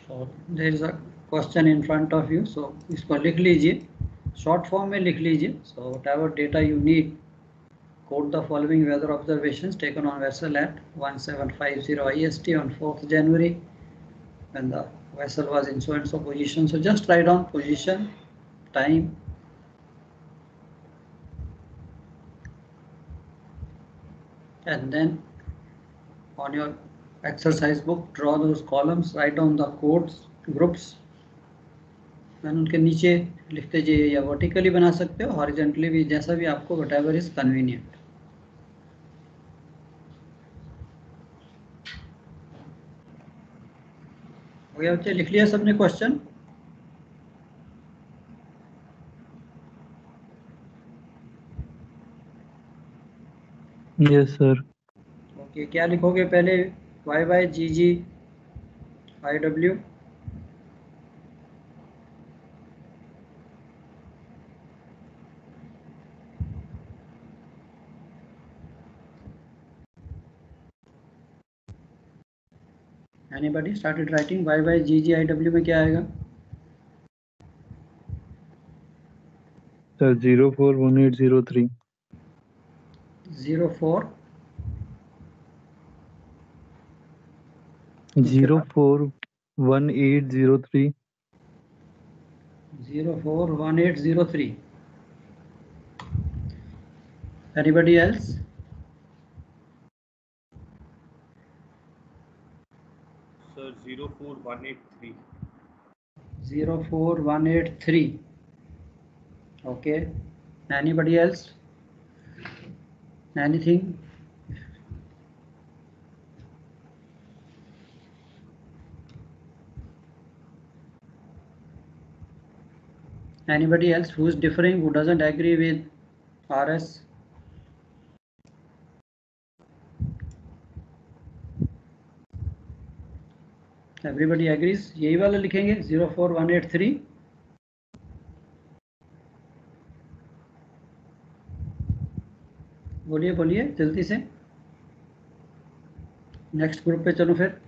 So there is a question in front of you, so इसको लिख लीजिए, short form में लिख लीजिए. So whatever data you need, quote the following weather observations taken on vessel at 1750 IST on 4th January when the vessel was in so and so position. So just write down position, time, and then on your exercise book draw those columns, write down the codes, groups, and उनके नीचे लिखते जाइए, या vertically बना सकते हो, horizontally भी, जैसा भी आपको whatever is convenient. हो गया बच्चे, लिख लिया सबने क्वेश्चन? Yes sir. ओके, क्या लिखोगे पहले? YY GG IW. Anybody started writing? YY GG IW में क्या आएगा? Sir 041803. 04 041803. 041803. Anybody else? Sir 04183. 04183. Okay. Anybody else? Anything? Anybody else who is differing, who doesn't agree with RS? Everybody agrees? यही वाला लिखेंगे 04183. बोलिए बोलिए जल्दी से. नेक्स्ट ग्रुप पे चलो फिर.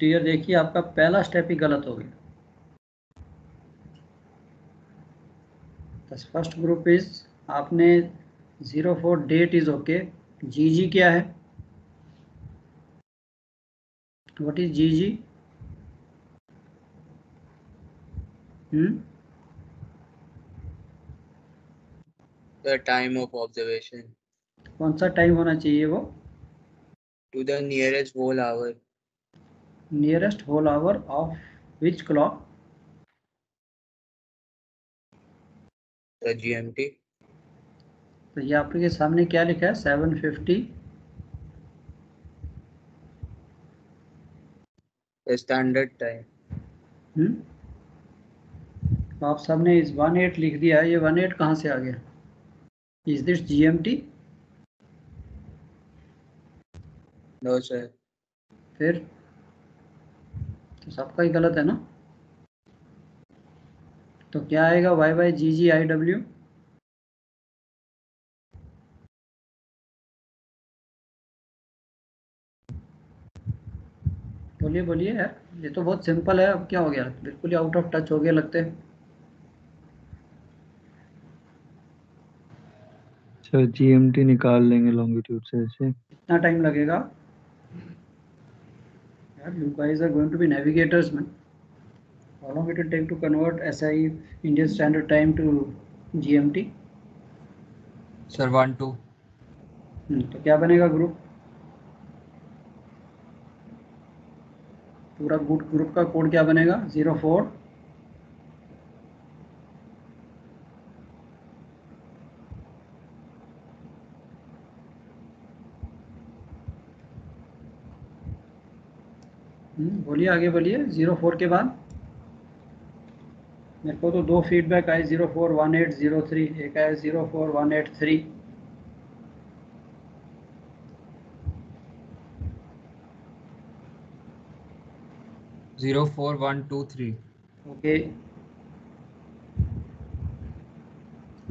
टीयर देखिए, आपका पहला स्टेप ही गलत हो गया. फर्स्ट ग्रुप इज, आपने 04 डेट इज ओके. जीजी क्या है? व्हाट इज जीजी? The time of observation. कौन सा टाइम होना चाहिए वो? To the nearest whole hour. Nearest whole hour of which clock? The GMT. तो ये आपके सामने क्या लिखा है? 750. The standard time. तो आप सामने इस 18 लिख दिया है, ये 18 कहाँ से आ गया? Is this GMT? No sir. फिर तो सबका ही गलत है ना. तो क्या आएगा? YY GG IW. बोलिए बोलिए यार, ये तो बहुत सिंपल है. अब क्या हो गया? बिल्कुल ही आउट ऑफ टच हो गया लगते हैं. सर GMT निकाल लेंगे लॉन्गिट्यूड से ऐसे. कितना टाइम लगेगा यार? You guys are going to be navigators man. How long it will take to convert SI Indian standard time to GMT? Sir 1-2. तो क्या बनेगा ग्रुप? पूरा ग्रुप का कोड क्या बनेगा? 04 बोलिए, आगे बोलिए. 04 के बाद मेरे को तो दो फीडबैक आए, 041803, एक आया 04183. Zero 4-1-2-3. Okay.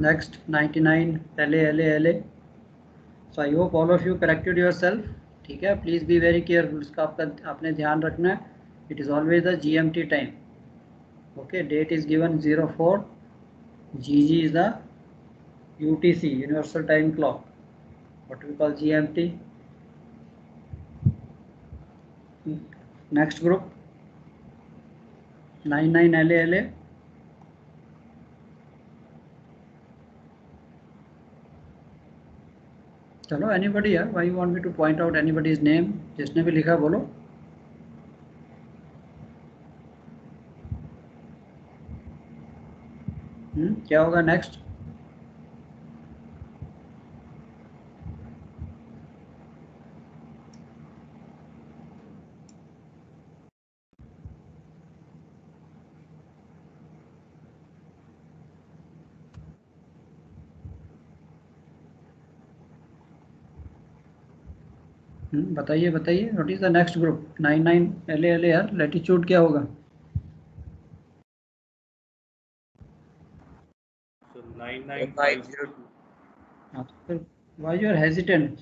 Next 99 LA. So I hope all of you corrected yourself. ठीक है, प्लीज बी वेरी केयरफुल, इसका आपने ध्यान रखना है। It is always the GMT time. Okay, date is given 04, GG is the UTC, Universal Time Clock, what we call GMT. Next group 99 LA. चलो, anybody है? Why you want me to point out anybody's name? जिसने भी लिखा बोलो। क्या होगा next? बताइए बताइए, what is the next group? 99 LA यार, लैटिट्यूड क्या होगा? So 9950. हाँ, तो फिर व्हाई यू आर हेजिटेंट?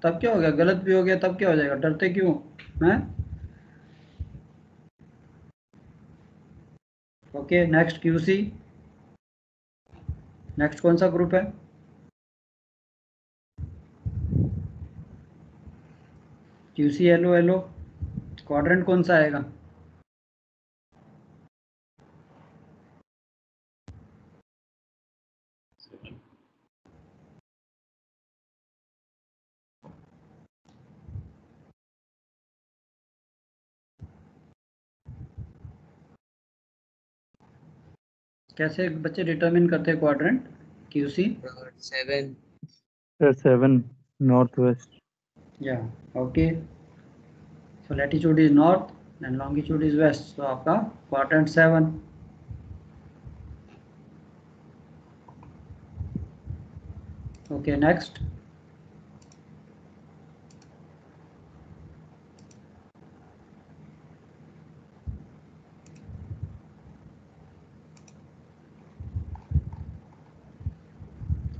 तब क्या हो गया? गलत भी हो गया तब क्या हो जाएगा? डरते क्यों हैं? Okay, next QC। नेक्स्ट कौन सा ग्रुप है? QC LO। क्वाड्रेंट कौन सा आएगा? कैसे बच्चे डिटरमिन करते हैं क्वाड्रेंट? QC 7. Sir, 7 northwest. या okay, so latitude is north and longitude is west, तो आपका क्वाड्रेंट 7। ओके, नेक्स्ट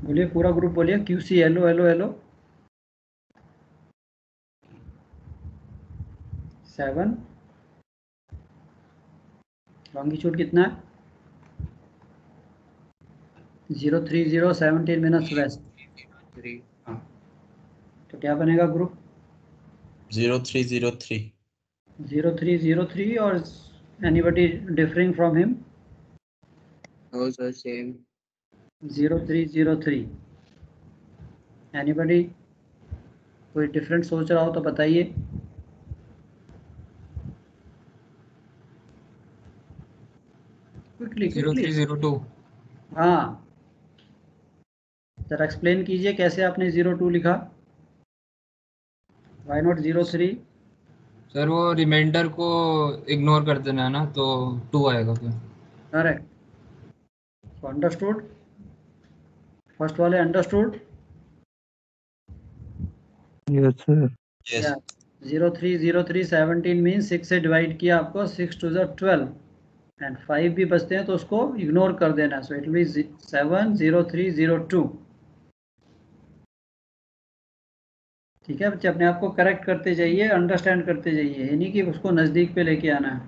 बोलिए, पूरा ग्रुप बोलिए। QC LO 7। लॉन्गिट्यूड कितना है? 030 17 मिनट्स वेस्ट। 3. हाँ, तो क्या बनेगा ग्रुप? 0303. 0303 और anybody differing from him? No, sir, same. 0303। Anybody कोई डिफरेंट सोच रहा हो तो बताइए। क्विकली 0302. हाँ, जरा एक्सप्लेन कीजिए कैसे आपने 02 लिखा? Why not 03? सर वो रिमाइंडर को इग्नोर कर देना है ना, तो 2 आएगा फिर। Correct, understood. फर्स्ट वाले understood? Yes, sir. Yes. 0303 17 mean 6 से डिवाइड किया आपको, 6 to the 12 एंड 5 भी बचते हैं तो उसको इग्नोर कर देना। So it will be 70302। ठीक है बच्चे, अपने आप को करेक्ट करते जाइए, अंडरस्टैंड करते जाइए, ये नहीं कि उसको नज़दीक पे लेके आना है।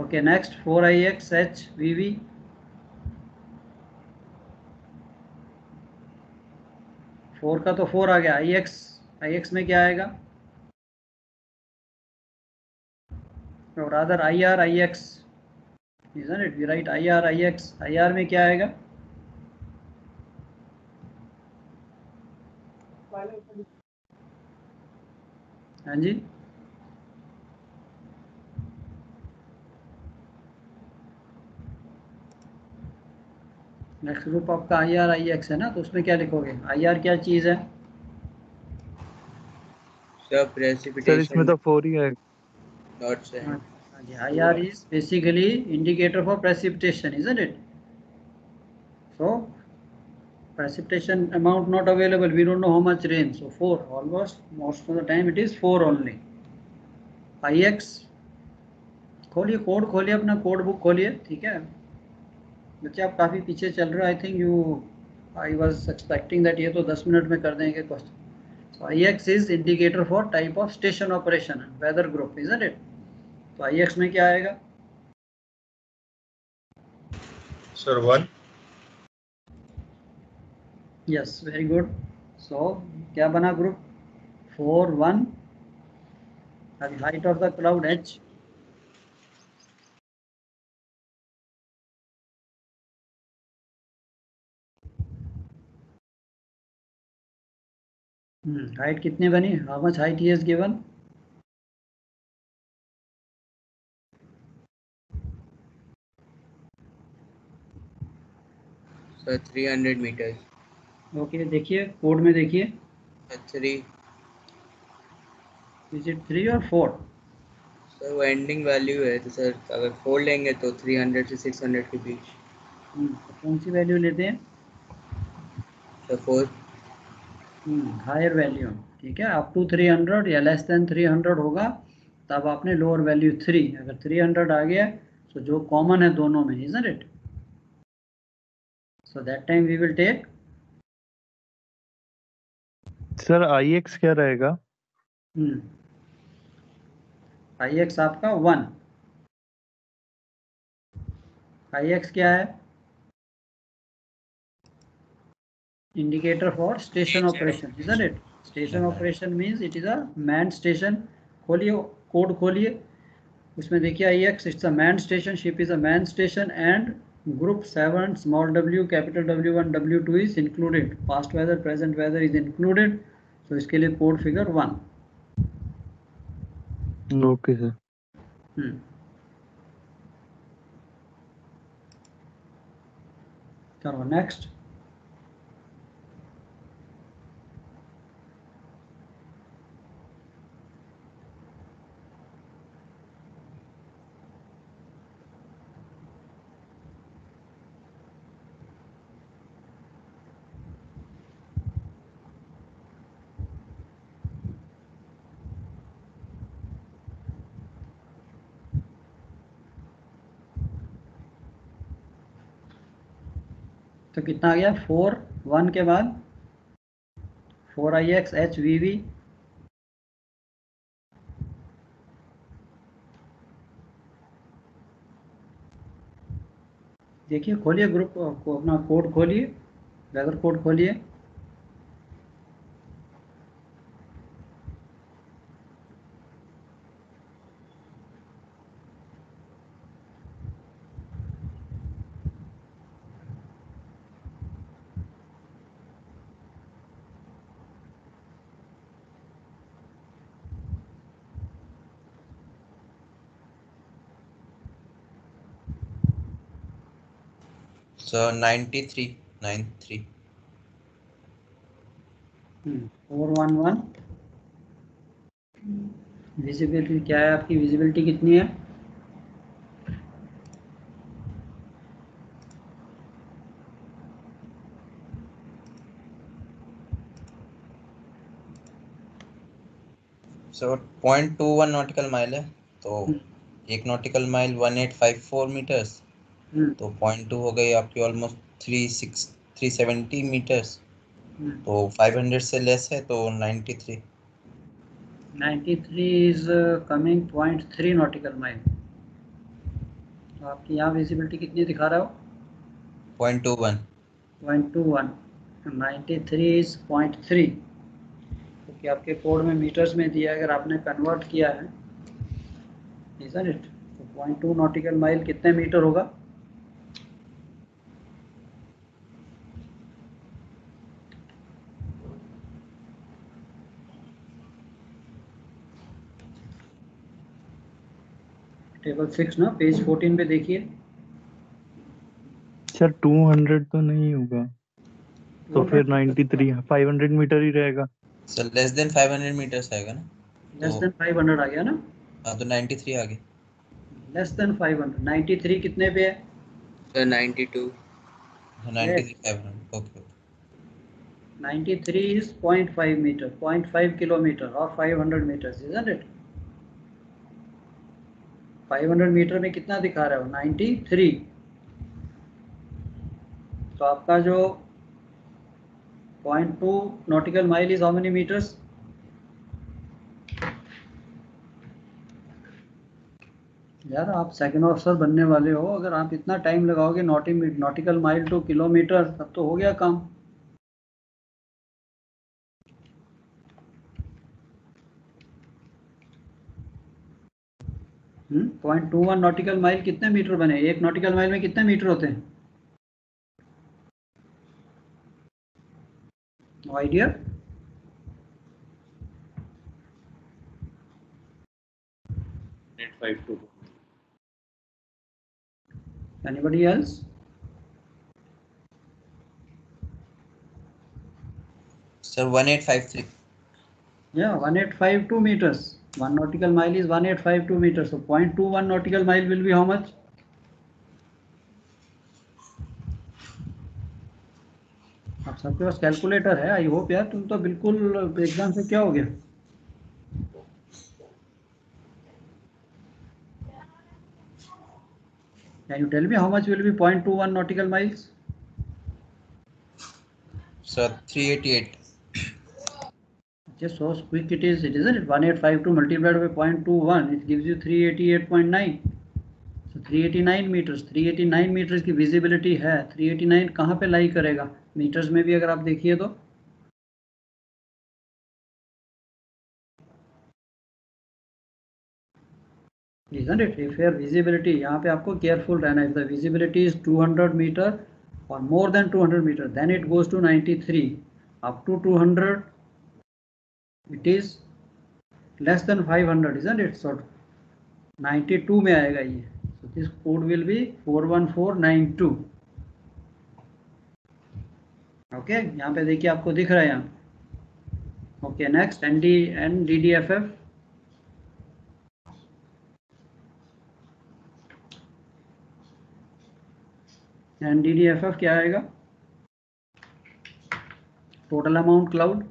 Okay, next 4IXHVV। 4 का तो 4 आ गया। IX में क्या आएगा? और other IR IX, isn't it? We write IR IX। IR में क्या आएगा? हाँ जी, नेक्स्ट ग्रुप आपका IR IX है ना, तो उसमें क्या लिखोगे? IR क्या चीज़ है? सर Sir, प्रेसिपिटेशन इसमें तो 4 ही है. Not sir. हाँ जी, IR is basically indicator for precipitation, isn't it? So precipitation amount not available, we don't know how much rain, so 4, almost most of the time it is 4 only. IX खोलिए, code खोलिए, अपना code book खोलिए। ठीक है बच्चे, आप काफ़ी पीछे चल रहे हो। आई think you, I was expecting that ये तो 10 मिनट में कर देंगे question. So IX is indicator for type of station operation and weather group, isn't it? तो IX में क्या आएगा? Sir, 1. Yes, very good. So क्या बना group? 4 1. And height of the cloud H. Height कितनी बनी? How much height he has given? Sir, 300 meters. Okay, देखिए code में देखिए. 3. Is it 3 or 4? सर वो एंडिंग वैल्यू है तो सर अगर 4 लेंगे तो 300 से 600 के बीच. कौन सी वैल्यू लेते हैं? सर 4. हायर वैल्यू, ठीक है. अप टू 300 या लेस देन 300 होगा तब आपने लोअर वैल्यू 3. अगर 300 आ गया तो जो कॉमन है दोनों में, isn't it? So that time we will take. Sir IX क्या रहेगा? IX आपका 1. IX क्या है? Indicator for station operation, isn't it? Station operation means it is a manned station. खोलिए कोड खोलिए, उसमें देखिए IX, it's a manned station, ship is a manned station and group 7 small w capital W1 W2 is included. Past weather present weather is included. So इसके लिए code figure 1. Okay sir. चलो next. तो कितना आ गया? 4 1 के बाद 4IX HVV. देखिए खोलिए ग्रुप को, अपना कोड खोलिए, वेदर कोड खोलिए. So 93. 411. विजिबिलिटी क्या है आपकी? विजिबिलिटी कितनी है? सो 0.21 नॉटिकल माइल है तो 1 नॉटिकल माइल 1854 मीटर्स. तो 0.2 हो गई आपकी ऑलमोस्ट 370 मीटर्स. तो 500 से लेस है तो 93. 93 इज कमिंग 0.3 नॉटिकल माइल. तो आपकी यहाँ विजिबिलिटी कितनी दिखा रहा हो? 0.21. 0.21. 93 इज 0.3. क्योंकि आपके कोड में मीटर्स में दिया है, अगर आपने कन्वर्ट किया है, isn't it? तो 0.2 नॉटिकल माइल कितने मीटर होगा? टेबल 6 ना, पेज 14 पे देखिए. सर 200 तो नहीं होगा, तो फिर 93 500 मीटर ही रहेगा. सर लेस देन 500 मीटर्स आएगा ना. लेस देन 500 आ गया ना. हाँ तो 93 आ गया. Less than 500. 93 कितने पे है? Sir 92. 93 500. Okay. 93 is 0.5 meter, 0.5 kilometer or 500 meters, isn't it? 500 metre में कितना दिखा रहा है? 93. तो आपका जो 0.2 nautical mile is how many metres? यार आप सेकंड ऑफिसर बनने वाले हो, अगर आप इतना टाइम लगाओगे नॉटिकल माइल टू किलोमीटर, तब तो हो गया काम। .21 नॉटिकल माइल कितने मीटर बने? एक नॉटिकल माइल में कितने मीटर होते हैं? Idea? Anybody else? Sir, 1853. Yeah, 1852 meters. 1 nautical mile is 1852 meters. So 0.21 nautical mile will be how much? अब सबके पास कैलकुलेटर है, आई होप यार। तुम तो बिल्कुल एग्जाम से क्या हो गया? Can you tell me how much will be 0.21 nautical miles? Sir, 388. Just so quick it is, isn't it? 1852 multiplied by 0.21, it gives you 388.9. So 389 meters. 389 meters की विजिबिलिटी है। 389 कहाँ पे लाई करेगा? मीटर्स में भी अगर आप देखिए तो isn't it? If your visibility, यहाँ पे आपको केयरफुल रहना है। If the visibility is 200 meter or more than 200 meter, then it goes to 93. Up to 200, it is less than 500, isn't it? So 92 में आएगा ये। So this code will be 41492. Okay, यहाँ पे देखिए आपको दिख रहा है यहाँ। Okay, next NDDFF। NDDFF क्या आएगा? Total amount cloud.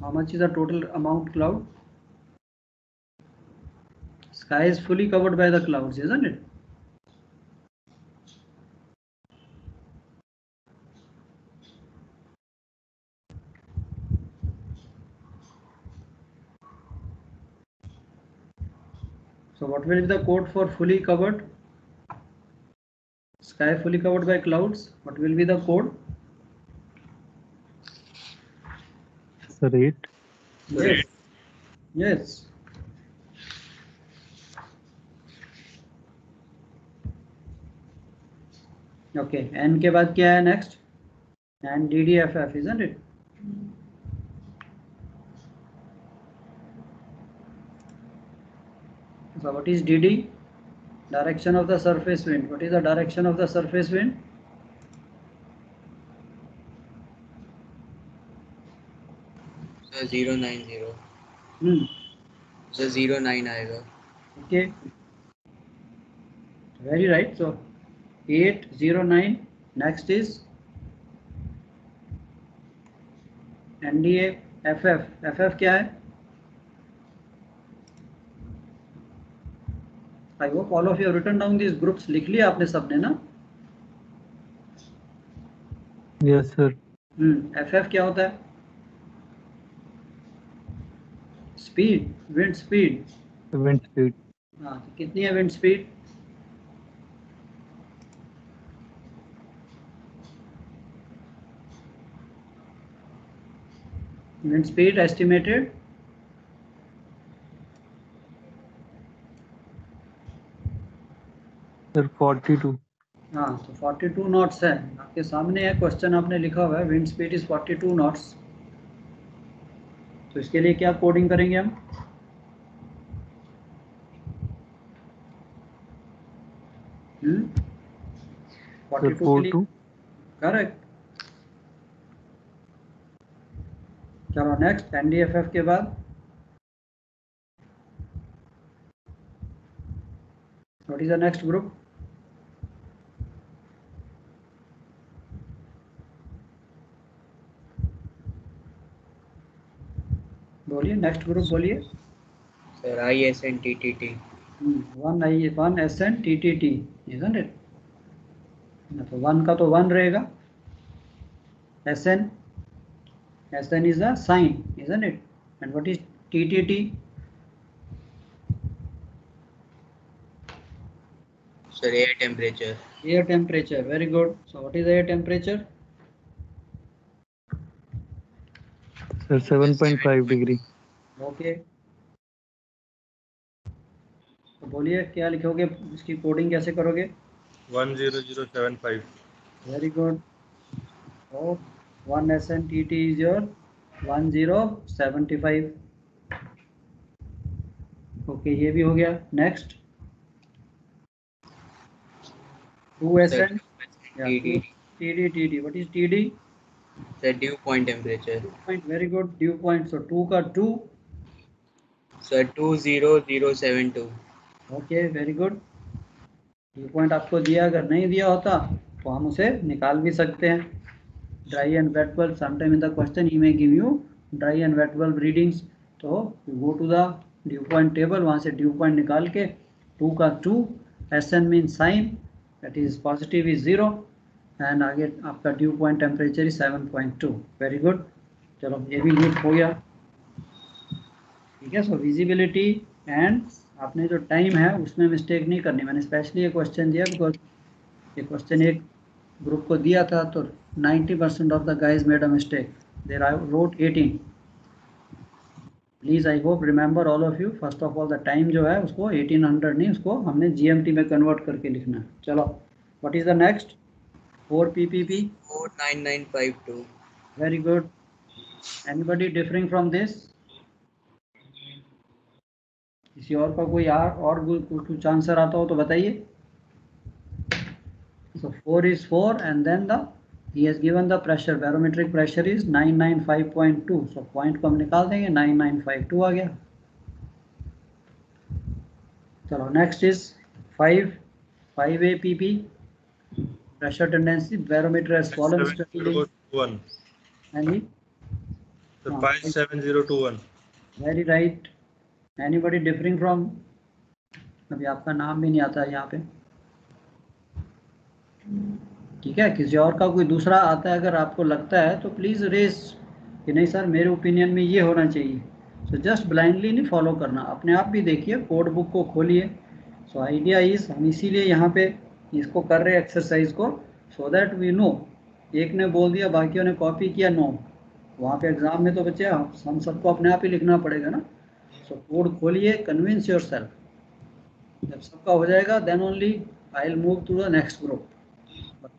How much is the total amount cloud? Sky is fully covered by the clouds, isn't it? So what will be the code for fully covered? Sky fully covered by clouds. What will be the code? Sir, 8. Yes. Yes. Okay. N के बाद क्या है next? NDDFF, isn't it? So what is DD? Direction of the surface wind. What is the direction of the surface wind? Sir 090 sir 09 आएगा। Okay, very right. So 809. Next is NDAFF. FF क्या है? I hope all of you have written down these groups. लिख लिया आपने सबने ना? Yes, sir. FF क्या होता है? Speed, wind speed. Wind speed. हाँ, तो कितनी है wind speed? Wind speed estimated Sir, 42. हाँ, तो 42 नॉट्स है। आपके सामने है क्वेश्चन, आपने लिखा हुआ है विंड स्पीड इज 42 नॉट्स। तो इसके लिए क्या कोडिंग करेंगे हम? Sir, 42 के लिए 42. करेक्ट। चलो नेक्स्ट NDFF के बाद what is the next group? बोलिए, नेक्स्ट ग्रुप बोलिए। Sir ISNTTT। 1SNTTT, isn't it? तो 1 का तो 1 रहेगा। SN? SN is the sign, isn't it? And what is TTT? Sir, air temperature. Air temperature. Very good. So what is air temperature? Sir 7.5 degree. Okay. तो बोलिए क्या लिखोगे, इसकी coding कैसे करोगे? 10075. Very good. So 1 SNTT is your 1075. Okay, ये भी हो गया. Next 2 SN. Yeah, TD. TD. What is TD? Sir, dew point temperature. Dew point. Very good. Dew point. So 2 का 2. Sir, 20072. Okay, very good. Due point आपको दिया, अगर नहीं दिया होता तो हम उसे निकाल भी सकते हैं. Dry and wet bulb, sometime in the question ही में give you dry and wet bulb readings. तो you go to the dew point table, वहाँ से ड्यू पॉइंट निकाल के 2 का 2, SN mean sine, that is positive is 0, and आगे आपका due point temperature is 7.2. Very good. चलो ये भी यूज हो गया. ठीक है. सो विजिबिलिटी एंड आपने जो टाइम है उसमें मिस्टेक नहीं करनी. मैंने स्पेशली ये क्वेश्चन दिया बिकॉज ये क्वेश्चन एक ग्रुप को दिया था तो 90% of the guys made a mistake. There I wrote 18. Please I hope remember all of you. First of all the time जो है उसको 1800 नहीं, उसको हमने GMT में कन्वर्ट करके लिखना है. चलो what is the next? 4 PPP. 49952. Very good. Anybody differing from this? किसी और का कोई और कुछ आंसर आता हो तो बताइए. So 4 is 4 and then he has given the pressure, barometric pressure is 995.2. So point को हम निकाल देंगे, 9952 आ गया. चलो next is 5A PP, pressure tendency, barometer has fallen steadily. 570221. And So 57021. very right. Anybody differing from? अभी आपका नाम भी नहीं आता है यहाँ पे. ठीक है. किसी और का कोई दूसरा आता है अगर आपको लगता है तो प्लीज़ रेस कि नहीं सर मेरे ओपिनियन में ये होना चाहिए. सो जस्ट ब्लाइंडली नहीं फॉलो करना, अपने आप भी देखिए, कोड बुक को खोलिए. सो आइडिया इज हम इसीलिए यहाँ पे इसको कर रहे हैं एक्सरसाइज को, सो दैट वी नो. एक ने बोल दिया बाकियों ने कॉपी किया, नो. वहाँ पे एग्जाम में तो बच्चे हम सबको अपने आप ही लिखना पड़ेगा ना. सो कोड खोलिए, कन्विंस योर सेल्फ. जब सबका हो जाएगा then only I will move to the next group.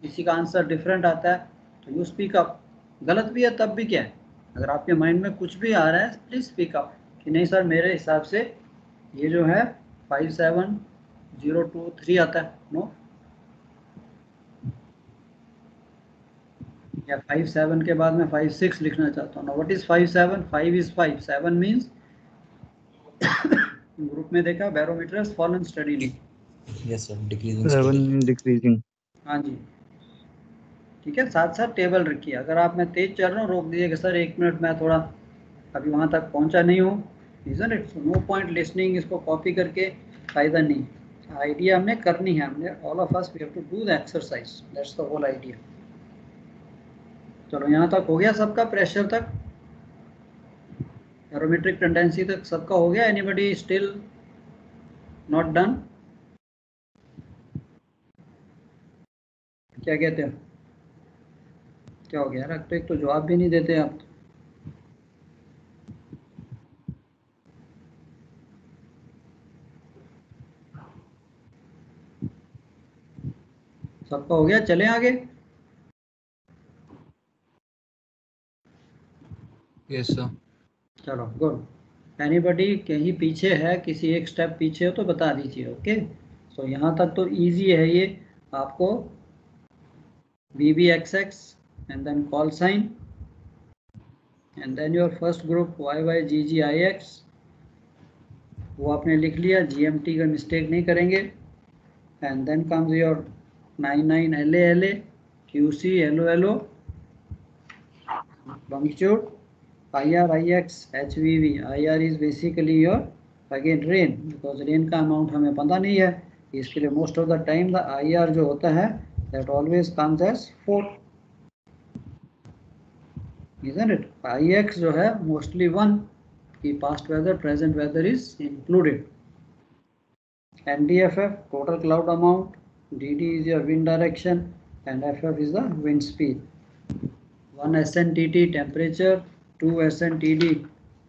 किसी का आंसर डिफरेंट आता है तो यू स्पीक अप. गलत भी है तब भी क्या है, अगर आपके माइंड में कुछ भी आ रहा है प्लीज स्पीक अप कि नहीं सर मेरे हिसाब से ये जो है 57023 आता है. नो, या 57 के बाद मैं 56 लिखना चाहता हूँ. What is 57? 5 is 5. 7 means group में देखा barometer has fallen steadily. Yes sir, decreasing. 7 decreasing. हाँ जी. ठीक है. साथ साथ टेबल रखिए. अगर आप मैं तेज चल रहा हूँ रोक दीजिएगा सर 1 मिनट मैं थोड़ा अभी वहाँ तक पहुँचा नहीं हूँ. Isn't it? No point listening. इसको कॉपी करके फ़ायदा नहीं. आइडिया हमने करनी है, हमने all of us we have to do the exercise. That's the whole idea. चलो यहाँ तक हो गया सबका, प्रेशर तक, बैरोमेट्रिक टेंडेंसी तक सबका हो गया. Anybody still not done? क्या कहते हैं? क्या हो गया? रख तो एक तो जवाब भी नहीं देते आप. सबका हो गया, चलें आगे. Yes sir. चलो गुड. एनीबडी कहीं पीछे है, किसी एक स्टेप पीछे हो तो बता दीजिए. ओके. सो यहाँ तक तो इजी है ये. आपको VBXX and then call sign and then your first group YYGGIX वो आपने लिख लिया. GMT का मिस्टेक नहीं करेंगे. and then comes your 99LA QC LO longitude IR IX HVV. IR is basically your again rain, because rain का amount हमें पता नहीं है, इसके लिए most of the time the IR जो होता है that always comes as 4. isn't it? IX जो है mostly 1 कि past weather, present weather is included. NDFF total cloud amount, DD is your wind direction, and FF is the wind speed. 1 SNTD temperature, 2 SNTD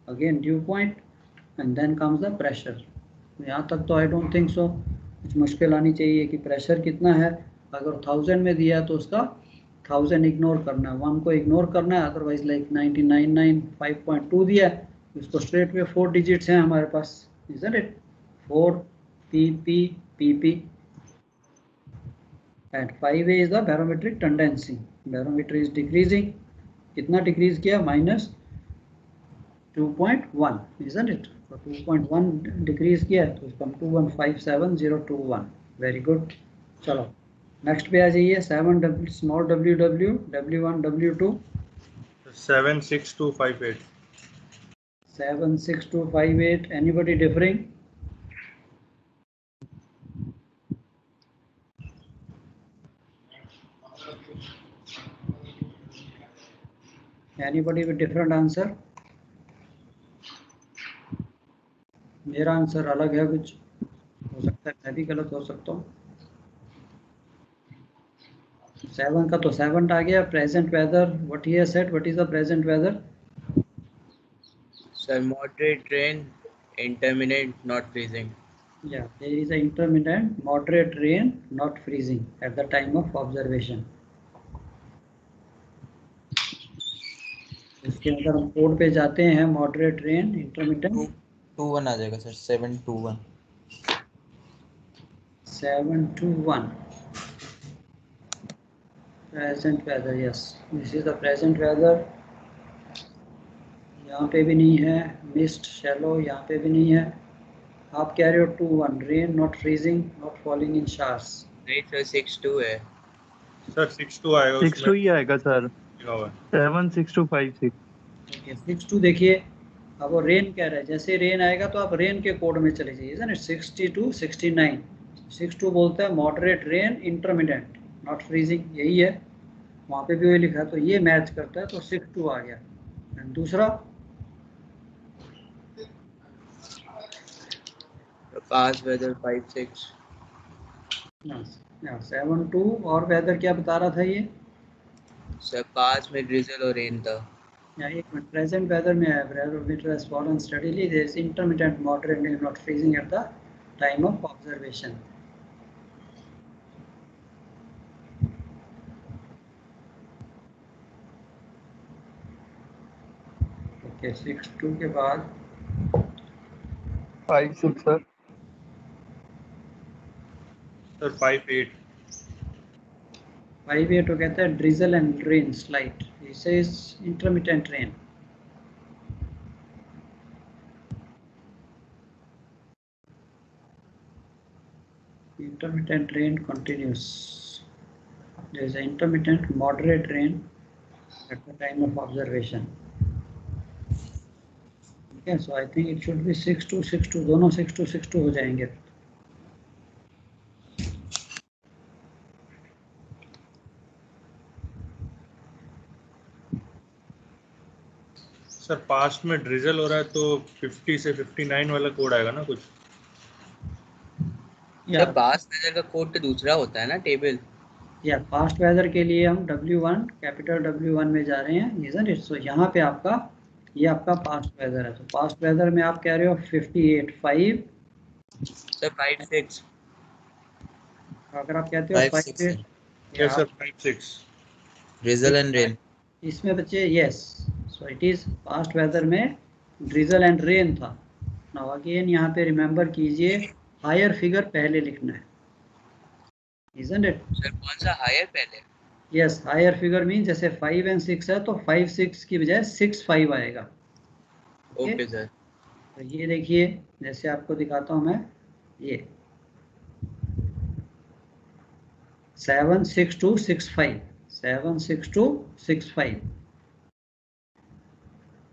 again dew point, and then comes the pressure. यहाँ तक तो I don't think so कुछ मुश्किल आनी चाहिए कि pressure कितना है. अगर 1000 में दिया है तो उसका 1000 इग्नोर करना है, 1 को इग्नोर करना है. अदरवाइज लाइक 9995.2 दिया है, इसको स्ट्रेट में 4 डिजिट्स हैं हमारे पास, isn't it? 4 PP and 5A is the barometric tendency. Barometer is decreasing. कितना डिक्रीज किया? -2.1, isn't it? तो 2.1 डिक्रीज किया तो इसका 2157021. Very good. चलो नेक्स्ट पे आ जाइए. 7 small WW, W1, W2. 76258. 76258. Anybody differing? Anybody with different answer? मेरा आंसर अलग है, कुछ हो सकता है मैं भी गलत हो सकता हूँ. 7 का तो 7 आ गया. Present weather, what he has said, what is the present weather? Sir, moderate rain, intermittent, not freezing. Yeah, there is a intermittent moderate rain, not freezing at the time of observation. इसके अंदर हम code पे जाते हैं. Moderate rain, intermittent. 21 आ जाएगा sir. 721. 721. Present weather. Yes, this is the present weather. यहाँ पे भी नहीं है. मिस्ट, शैलो, यहाँ पे भी नहीं है. आप कह रहे हो 21. Rain, not freezing, not falling in showers. नहीं सर, 62 है. सर 62 आएगा. 62 ही आएगा सर. 76256. 62 देखिए. अब वो रेन कह रहा है, जैसे रेन आएगा तो आप रेन के कोड में चले जाइए. 62, 69. 62 बोलता है moderate rain, intermittent, not freezing. यही है, वहाँ पे भी वही लिखा है, तो ये मैच करता है. तो 62 आ गया. एंड दूसरा Past weather 5-6. 72. और वेदर क्या बता रहा था ये? सर पास में drizzle और rain था. या एक मिनट. प्रेजेंट वेदर में है, barometer has fallen steadily, there is intermittent moderate rain, not freezing at the time of observation. Okay, 62 के बाद 56 सर. सर 58. 58 तो कहता है drizzle and rain slight. He says intermittent rain. Intermittent rain continues. There is an intermittent moderate rain at the time of observation. Okay, so I think it should be 62, 62. दोनों 62, 62 हो जाएंगे. Sir past में drizzle हो रहा है तो 50 से 59 वाला कोड आएगा ना कुछ. सर पास्ट वेदर का कोड तो दूसरा होता है ना, टेबल. या पास्ट वेदर के लिए हम W1, कैपिटल W1 में जा रहे हैं, isn't it? So यहाँ पे आपका, ये आपका पास्ट वेदर है. तो पास्ट वेदर में आप कह रहे हो 58, 5. सर 5-6. अगर आप कहते हो 5-6. Yes sir 56. drizzle and rain. इसमें बच्चे yes. So it is past weather में ड्रिजल एंड रेन था. नाउ अगेन यहाँ पे रिमेंबर कीजिए, हायर फिगर पहले लिखना है, isn't it? सर कौन सा हायर पहले? यस, हायर फिगर मीन जैसे 5 and 6 है तो 5, 6 की बजाय 6, 5 आएगा. Okay sir. तो ये देखिए, जैसे आपको दिखाता हूँ मैं, ये 76265, 76265.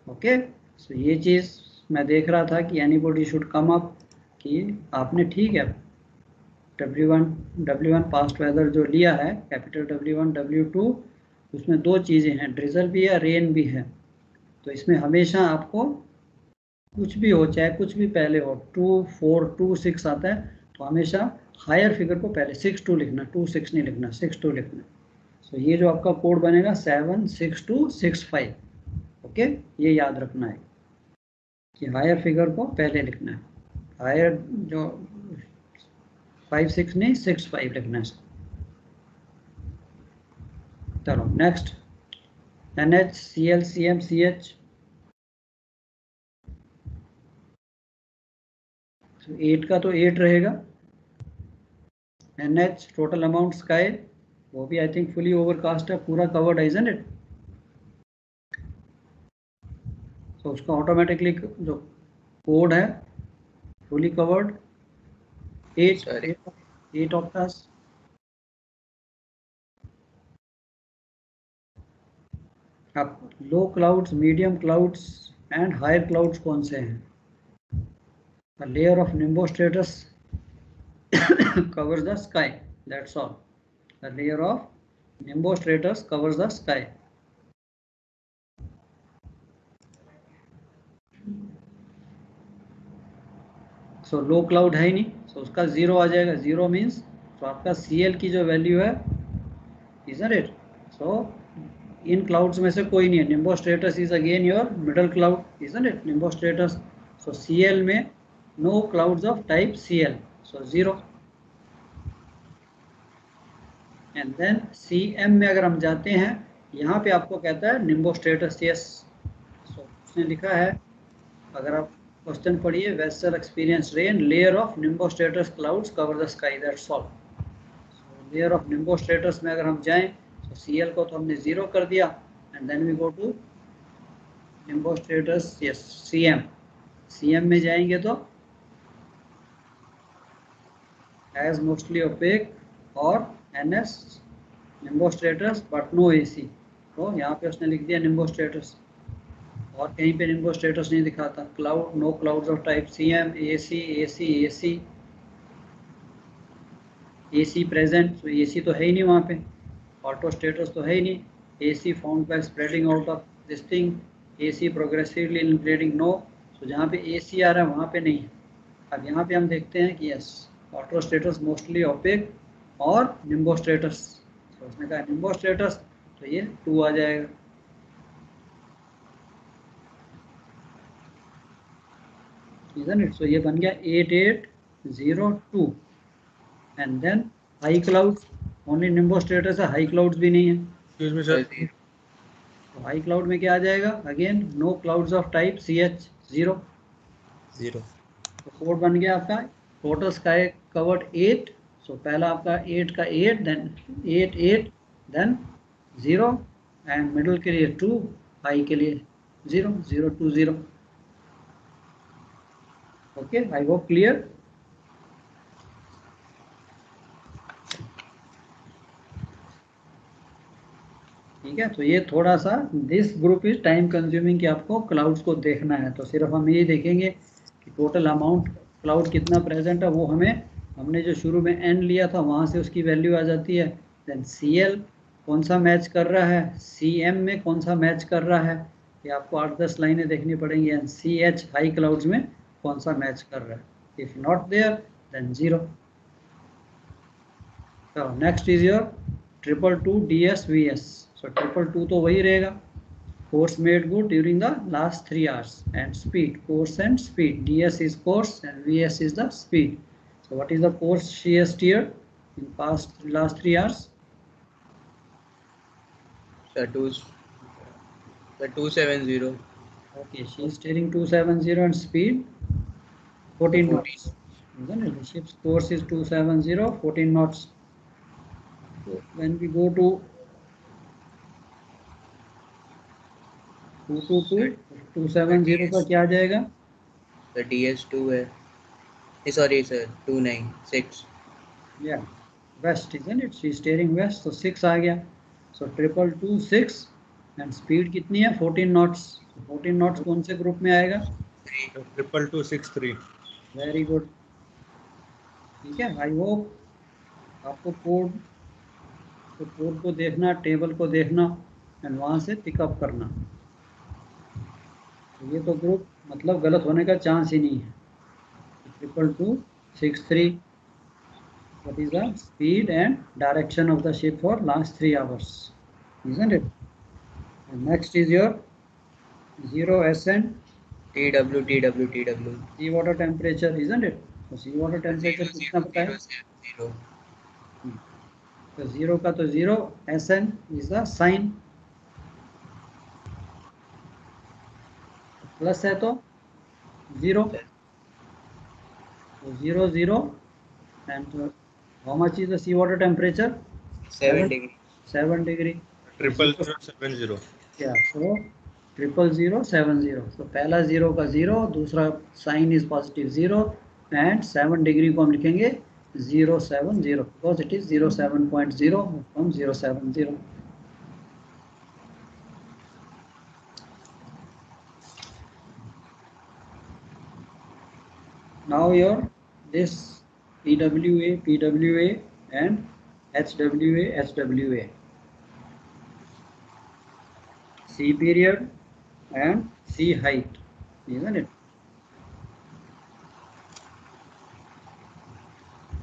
ओके, सो ये चीज़ मैं देख रहा था कि एनीबॉडी शुड कम अप कि आपने ठीक है W1 पास्ट वेदर जो लिया है, कैपिटल W1, W2 उसमें दो चीज़ें हैं, ड्रिजल भी है, रेन भी है। तो इसमें हमेशा आपको कुछ भी हो, चाहे कुछ भी पहले हो, 2, 4, 2, 6 आता है, तो हमेशा हायर फिगर को पहले 6, 2 लिखना, 2, 6 नहीं लिखना, 6, 2 लिखना। तो ये जो आपका कोड बनेगा 7, 6, 2, 6, 5। ओके, ये याद रखना है कि हायर फिगर को पहले लिखना है, हायर जो 5, 6 नहीं, 6, 5 लिखना है। चलो next, NH, Cl, Cm, CH। 8 का तो 8 रहेगा। NH टोटल अमाउंट स्काई, वो भी आई थिंक फुली ओवरकास्ट है, पूरा कवर्ड है, इजंट इट? तो उसका ऑटोमेटिकली जो कोड है फुली कवर्ड, 8 ऑक्टास। अब low clouds, medium clouds and higher clouds कौन से हैं? A layer of nimbostratus covers the sky, that's all. A layer of nimbostratus covers the sky. So low cloud है ही नहीं, so उसका 0 आ जाएगा। 0 मीन्स तो आपका Cl की जो वैल्यू है, isn't it? So in clouds में से कोई नहीं है। nimbostratus is again your middle cloud, isn't it? nimbostratus, so Cl में no clouds of type Cl, so 0. And then Cm में अगर हम जाते हैं, यहाँ पे आपको कहता है nimbostratus, यस। सो उसने लिखा है, अगर आप क्वेश्चन पढ़िए, vessel experience rain, layer of nimbostratus clouds cover the sky, that's all. Layer of nimbostratus में अगर हम जाएं तो Cl को तो हमने 0 कर दिया, and then we go to nimbostratus, yes, Cm। Cm में जाएंगे तो एज मोस्टली ओपेक और NS nimbostratus but no AC। तो यहाँ पे उसने लिख दिया nimbostratus, और कहीं पे nimbostratus नहीं दिखाता। Cloud, no clouds of type CM, AC, AC, AC, AC present, तो AC तो है ही नहीं वहाँ पे। ऑटोस्टेटस तो है ही नहीं। AC found by spreading out of this thing, AC progressively including no. तो जहाँ पे AC आ रहा है वहाँ पे नहीं है। अब यहाँ पे हम देखते हैं कि यस, ऑटोस्टेटस मोस्टली ओपेक और nimbostratus, तो उसने कहा nimbostratus, तो ये 2 आ जाएगा। isn't it? So ये बन गया 8802। And then high clouds, only nimbostratus है, हाई क्लाउड्स भी नहीं है। Excuse me, sir. तो हाई क्लाउड में क्या आ जाएगा? Again no clouds of type CH, 0। 0. तो कोड बन गया आपका टोटल स्काई कवर्ड 8। सो पहला आपका 8 का 8, देन 8, 8, देन 0, एंड मिडिल के लिए 2, हाई के लिए 0, 0, 2, 0। Okay, I hope clear. ठीक है, तो ये थोड़ा सा, this group is time consuming कि आपको क्लाउड्स को देखना है। तो सिर्फ हम ये देखेंगे कि टोटल अमाउंट क्लाउड कितना प्रेजेंट है, वो हमने जो शुरू में n लिया था वहाँ से उसकी वैल्यू आ जाती है। देन Cl कौन सा मैच कर रहा है, Cm में कौन सा मैच कर रहा है, ये आपको 8-10 लाइनें देखनी पड़ेंगी। एंड CH हाई क्लाउड्स में कौन सा मैच कर रहा है, इफ नॉट देयर देन 0। तो next is your 222 DSVS। So 222 तो वही रहेगा, course made good during the last 3 hours, and speed, course and speed. DS is course and VS is the speed. So what is the course she has steered in last 3 hours? Sir, 270. Okay, she is steering 270 and speed 14 knots. Isn't it? The ship's course is 270, 14 knots. So when we go to 222, 270 का क्या आ जाएगा? The DS2 है, sorry sir, 296. Yeah, west, isn't it? She is steering west, so 6 आ गया। So 222, 6, and speed कितनी है? 14 knots. So 14 knots कौन से ग्रुप में आएगा? 22263. Very good. ठीक है, आई होप आपको कोड को देखना, टेबल को देखना एंड वहाँ से पिकअप करना। तो ये तो ग्रुप मतलब गलत होने का चांस ही नहीं है। 22263, what is the speed and direction of the ship for last 3 hours, isn't it? And next is your 0 SN TW. sea water temperature, isn't it? So sea water temperature कितना पता है? 0. तो 0 का तो 0, SN is the sign, plus है तो 0, so 0 0 and how much is the sea water temperature? 7 degree. 7 degree. 00070. Yeah, so 00070. So पहला 0 का 0, दूसरा sign is positive 0 and 7 degree को हम लिखेंगे 070 because it is 07.0 from 070. Now your this PWA and HWA, sea period and sea height, isn't it?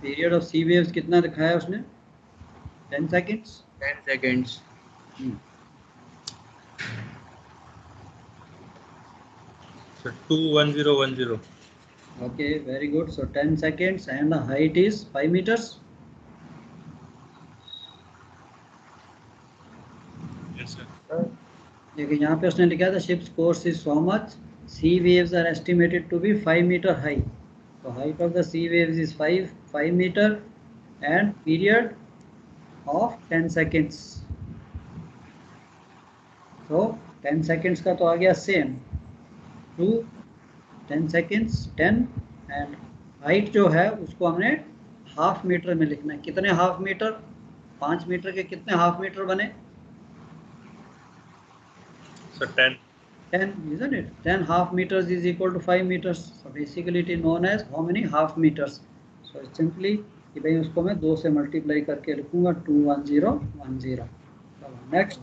Period of sea waves कितना दिखाया उसने? 10 seconds. 10 seconds. So 21010. Okay, very good. So 10 seconds and the height is 5 meters. Yes, sir. देखिए यहाँ पे उसने लिखा था ships course is so much, sea waves are estimated to be 5 meter high. So height of the sea waves is 5 meter and period of 10 seconds. So 10 seconds का तो आ गया same, 2 10 seconds 10 and height जो है उसको हमने half metre में लिखना है। कितने हाफ मीटर? 5 मीटर के कितने हाफ मीटर बने? So 10. 10, isn't it? 10 half meters is equal to 5 meters. So basically it is known as how many half meters. So simply कि भाई उसको मैं 2 से मल्टीप्लाई करके लिखूंगा 21010. So next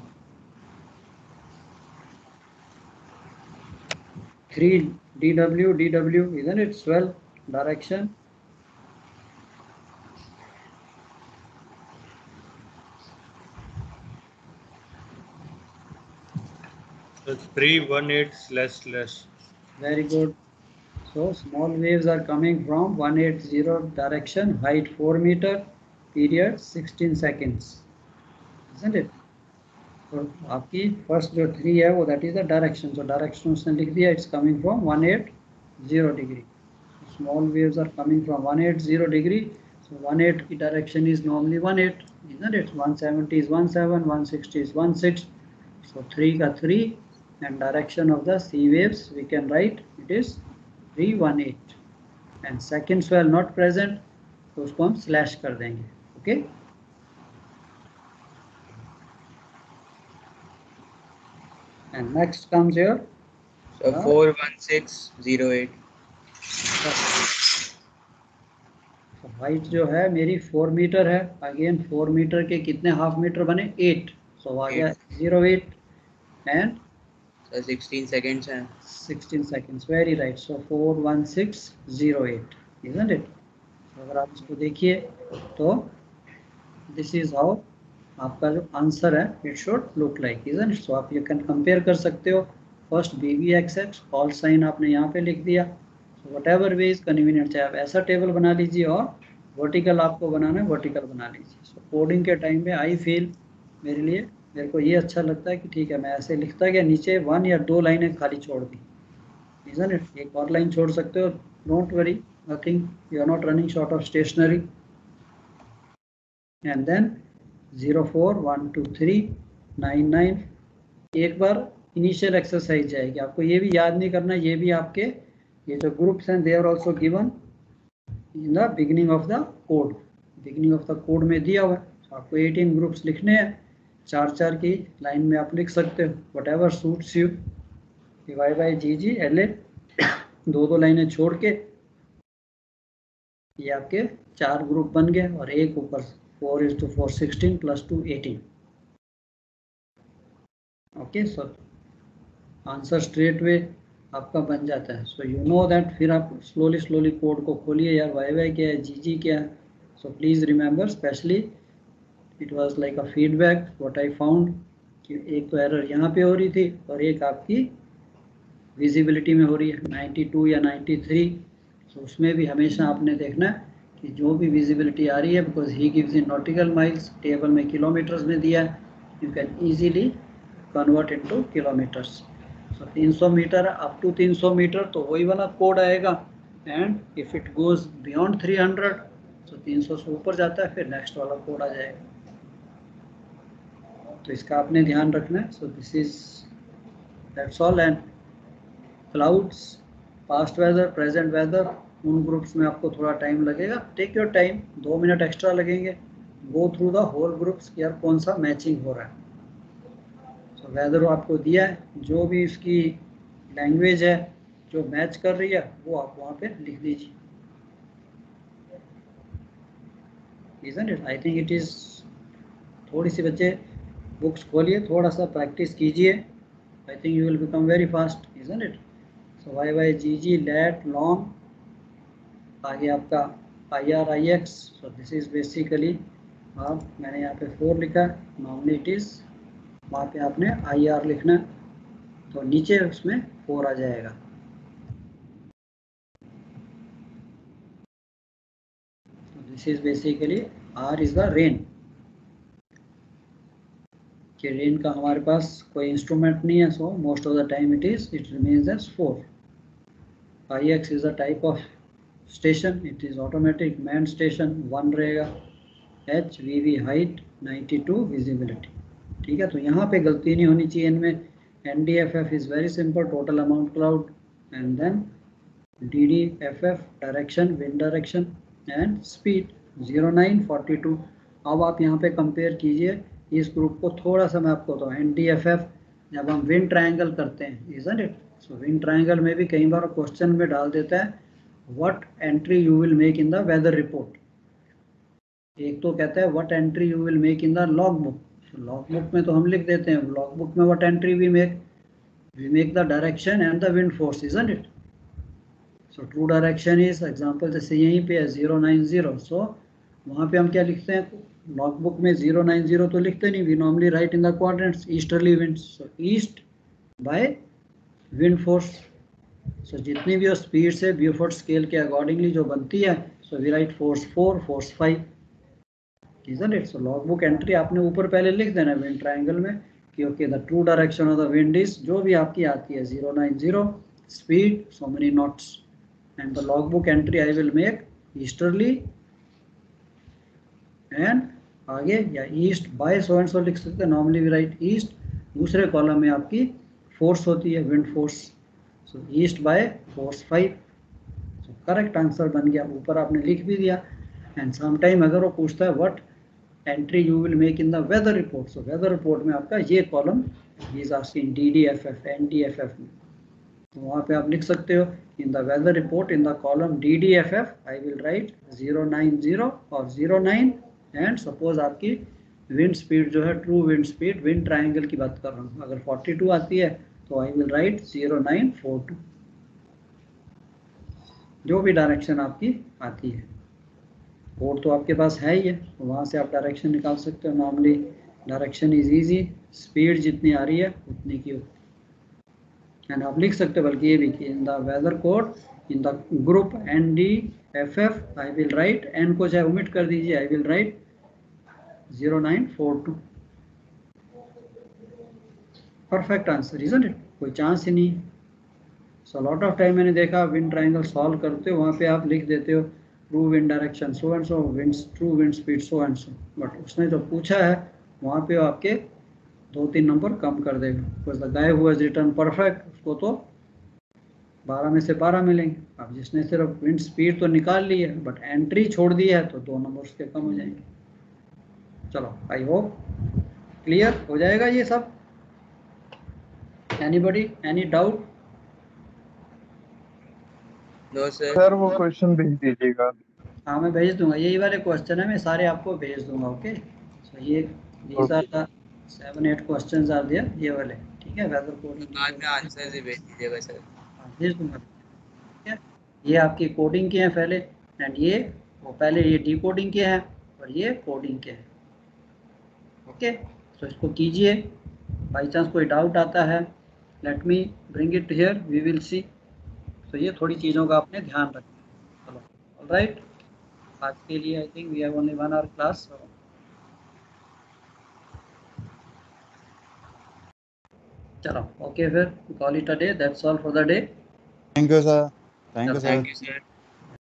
3 DW, isn't it? Swell direction. So 318//. Very good. So small waves are coming from 180 direction, height 4 meter, period 16 seconds, isn't it? So आपकी first जो 3 है वो that is the direction. So direction उसने लिख दिया, it's coming from 180 degree. So small waves are coming from 180 degree. So 18 की direction is normally 18, isn't it? 170 is 17, 160 is 16. So 3 का 3 and direction of the sea waves we can write it is 318 and second swell not present, तो उसको हम slash कर देंगे. Okay. And next comes here. So 41608. So height जो है मेरी 4 metre है. Again 4 मीटर के कितने हाफ मीटर बने? 8. So आ गया 08 and So 16 seconds है. 16 seconds. Very right. So 41608, isn't it? So अगर आप इसको देखिए तो this is how आपका जो आंसर है it should look like, isn't it? So आप ये कंपेयर कर सकते हो. फर्स्ट BBXX कॉल साइन आपने यहाँ पे लिख दिया. So whatever way is convenient, चाहे आप ऐसा टेबल बना लीजिए और वर्टिकल आपको बनाना है वर्टिकल बना लीजिए. So कोडिंग के टाइम में आई फील मेरे को ये अच्छा लगता है कि ठीक है मैं ऐसे लिखता गया, नीचे 1 या 2 लाइनें खाली छोड़ दी, isn't it? एक और लाइन छोड़ सकते हो. Don't worry, nothing, you are not running short of stationery. And then 0 4 1 2 3 9 9. एक बार इनिशियल एक्सरसाइज जाएगी. आपको ये भी याद नहीं करना, ये भी आपके ये जो ग्रुप्स हैं they are also given in the beginning of the code. Beginning of the code में दिया हुआ है. तो आपको 18 ग्रुप्स लिखने हैं, 4-4 की लाइन में आप लिख सकते हो. What ever suits you. Y/GG LA 2 लाइनें छोड़ के ये आपके 4 ग्रुप बन गए और एक ऊपर 4 × 4 16 + 2 18. Okay, so answer straight way आपका बन जाता है. So you know that. फिर आप स्लोली कोड को खोलिए यार, वाई क्या है, जी क्या है. So please remember, specially it was like a feedback what I found कि एक तो एरर यहाँ पे हो रही थी और एक आपकी विजिबिलिटी में हो रही है 92 या 93. तो उसमें भी हमेशा आपने देखना है कि जो भी विजिबिलिटी आ रही है, because he gives in nautical miles, table में किलोमीटर्स में दिया है, you can easily convert into kilometres. So 300 metre up to 300 metre तो वही वाला कोड आएगा, and if it goes beyond 300, तो 300 से ऊपर जाता है फिर नेक्स्ट वाला कोड आ जाएगा. तो इसका आपने ध्यान रखना है. So this is that's all. And clouds, past weather, present weather, उन ग्रुप्स में आपको थोड़ा टाइम लगेगा. Take your time, 2 minute extra लगेंगे. Go through the whole groups, यार कौन सा मैचिंग हो रहा है. सो वेदर आपको दिया है, जो भी इसकी लैंग्वेज है जो मैच कर रही है वो आप वहाँ पे लिख दीजिए. isn't it? I think it is. थोड़ी सी बच्चे बुक्स खोलिए, थोड़ा सा प्रैक्टिस कीजिए. I think you will become very fast, isn't it? So Y G G lat long, आगे आपका IR IX. So this is basically, आप मैंने यहाँ पे 4 लिखा, नॉर्मली इट इज़, वहाँ पे आपने IR लिखना, तो नीचे उसमें 4 आ जाएगा. This is basically R is the rain. कि रेन का हमारे पास कोई इंस्ट्रूमेंट नहीं है, so most of the time it remains as 4. IX is a type of station, it is automatic man station, 1 रहेगा. HVV height, 92 visibility. ठीक है, तो यहाँ पे गलती नहीं होनी चाहिए इनमें. NDFF is very simple, total amount cloud, and then DDFF direction, wind direction, and speed 0942. अब आप यहाँ पे कंपेयर कीजिए इस ग्रुप को. थोड़ा सा मैं आपको तो NDFF जब हम विंड ट्रायंगल करते हैं, isn't it? So wind triangle में भी कई बार क्वेश्चन में डाल देता है what entry you will make in the weather report. एक तो कहता है what entry you will make in the log book. Log book में तो हम लिख देते हैं, लॉग बुक में what entry we make the direction and the wind force, isn't it? So true direction is example जैसे यहीं पे है 090. सो वहाँ पे हम क्या लिखते हैं, लॉग बुक में 090 तो लिखते नहीं, we normally write in the quadrants easterly winds. So east by wind force. So जितनी भी स्पीड से ब्यूफोर्ड स्केल के अकॉर्डिंगली जो बनती है, so we write force 4, force 5, isn't it? So log book entry आपने ऊपर पहले लिख देना विंड ट्रायंगल में कि okay the true direction of the wind is, जो भी आपकी आती है 090, speed so many knots, and the log book entry I will make easterly and आगे या east by so and so लिख सकते हैं. Normally we write east. दूसरे कॉलम में आपकी फोर्स होती है wind force, so east by force 5. So correct answer बन गया, ऊपर आपने लिख भी दिया. एंड समटाइम अगर वो पूछता है what entry you will make in the weather report, so weather report में आपका ये column is asking DDFF NDFF में, तो वहाँ पे आप लिख सकते हो in the weather report in the column DDFF I will write 090 और 09. एंड सपोज आपकी विंड स्पीड जो है, true wind speed, wind triangle की बात कर रहा हूँ, अगर 42 आती है तो आई विल राइट 0942. जो भी डायरेक्शन आपकी आती है, कोड तो आपके पास है ही है, तो वहाँ से आप डायरेक्शन निकाल सकते हो. Normally direction is easy, speed जितनी आ रही है उतनी की. एंड आप लिख सकते हो बल्कि ये भी कि in the weather code in the group NDFF I will write, N को चाहे ओमिट कर दीजिए, I will write 0942. Perfect answer, isn't it? कोई चांस ही नहीं. सो लॉट ऑफ टाइम मैंने देखा विंड ट्रायंगल सॉल्व करते हो, वहाँ पे आप लिख देते हो true wind direction so and so, wind true wind speed so and so, but उसने जो पूछा है वहाँ पे आपके 2-3 नंबर कम कर देगा. Because the guy who has return perfect, उसको तो 12 में से 12 मिलेंगे. अब जिसने सिर्फ विंड स्पीड तो निकाल ली है बट एंट्री छोड़ दी है, तो 2 नंबर उसके कम हो जाएंगे. चलो, आई होप क्लियर हो जाएगा ये सब. Anybody, any doubt? No sir. Sir वो क्वेश्चन भेज दीजिएगा. हाँ मैं भेज दूंगा, यही वाले क्वेश्चन है, मैं सारे आपको भेज दूंगा. ओके, सो ये सारा 7-8 क्वेश्चंस आर देयर ये वाले, ठीक है, वेदर कोडिंग बाद में आंसर ही भेज दीजिएगा सर। भेज दूंगा, ठीक है। ये आपकी कोडिंग के हैं पहले, एंड ये वो पहले ये डिकोडिंग के हैं और ये कोडिंग के हैं। ओके, तो इसको कीजिए, बाई चांस कोई डाउट आता है, let me bring it here, we will see. तो ये थोड़ी चीज़ों का आपने ध्यान रखना। चलो, ऑलराइट, आज के लिए I think we have only 1 hour class. चलो, ओके, फिर call it a day, that's all for the day. Thank you sir. Thank you चलो, सर। Thank you sir.